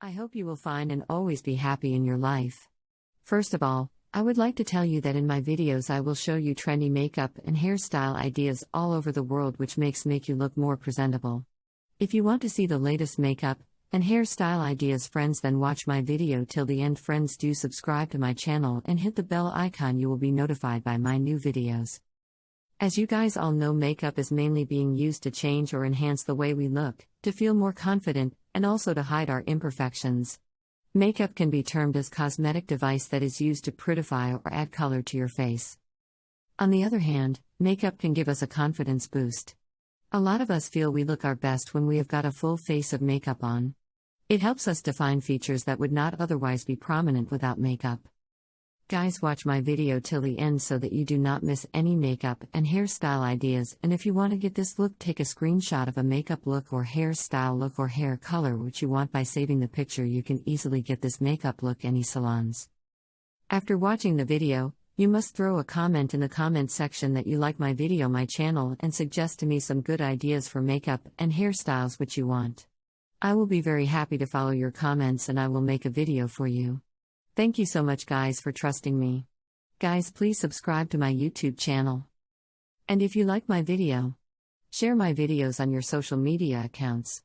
I hope you will find and always be happy in your life. First of all, I would like to tell you that in my videos I will show you trendy makeup and hairstyle ideas all over the world which make you look more presentable. If you want to see the latest makeup and hairstyle ideas friends, then watch my video till the end friends. Do subscribe to my channel and hit the bell icon, you will be notified by my new videos. As you guys all know, makeup is mainly being used to change or enhance the way we look, to feel more confident, and also to hide our imperfections. Makeup can be termed as cosmetic device that is used to prettify or add color to your face. On the other hand, makeup can give us a confidence boost. A lot of us feel we look our best when we have got a full face of makeup on. It helps us define features that would not otherwise be prominent without makeup. Guys, watch my video till the end so that you do not miss any makeup and hairstyle ideas, and if you want to get this look, take a screenshot of a makeup look or hairstyle look or hair color which you want. By saving the picture, you can easily get this makeup look any salons. After watching the video, you must throw a comment in the comment section that you like my video, my channel, and suggest to me some good ideas for makeup and hairstyles which you want. I will be very happy to follow your comments and I will make a video for you. Thank you so much guys for trusting me. Guys, please subscribe to my YouTube channel. And if you like my video, share my videos on your social media accounts.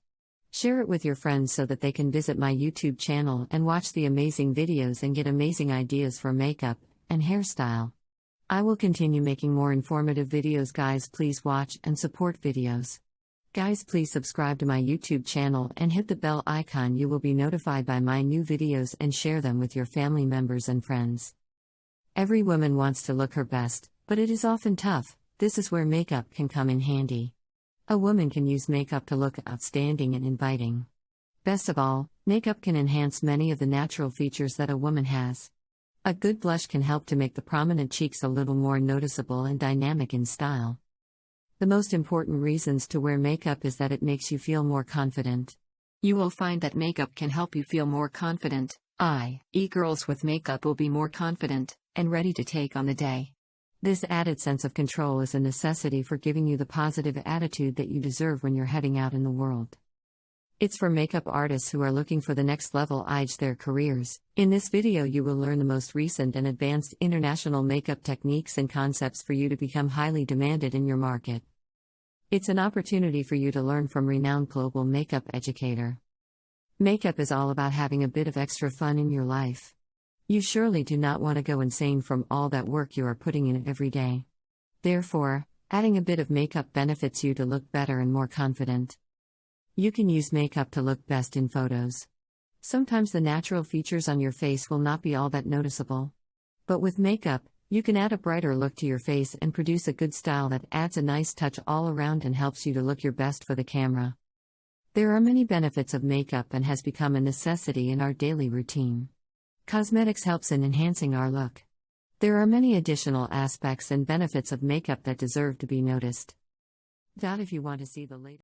Share it with your friends so that they can visit my YouTube channel and watch the amazing videos and get amazing ideas for makeup and hairstyle. I will continue making more informative videos. Guys, please watch and support videos. Guys, please subscribe to my YouTube channel and hit the bell icon, you will be notified by my new videos, and share them with your family members and friends. Every woman wants to look her best, but it is often tough. This is where makeup can come in handy. A woman can use makeup to look outstanding and inviting. Best of all, makeup can enhance many of the natural features that a woman has. A good blush can help to make the prominent cheeks a little more noticeable and dynamic in style. The most important reasons to wear makeup is that it makes you feel more confident. You will find that makeup can help you feel more confident, i.e., girls with makeup will be more confident and ready to take on the day. This added sense of control is a necessity for giving you the positive attitude that you deserve when you're heading out in the world. It's for makeup artists who are looking for the next level edge their careers. In this video you will learn the most recent and advanced international makeup techniques and concepts for you to become highly demanded in your market. It's an opportunity for you to learn from renowned global makeup educator. Makeup is all about having a bit of extra fun in your life. You surely do not want to go insane from all that work you are putting in every day. Therefore, adding a bit of makeup benefits you to look better and more confident. You can use makeup to look best in photos. Sometimes the natural features on your face will not be all that noticeable. But with makeup, you can add a brighter look to your face and produce a good style that adds a nice touch all around and helps you to look your best for the camera. There are many benefits of makeup and has become a necessity in our daily routine. Cosmetics helps in enhancing our look. There are many additional aspects and benefits of makeup that deserve to be noticed. If you want to see the latest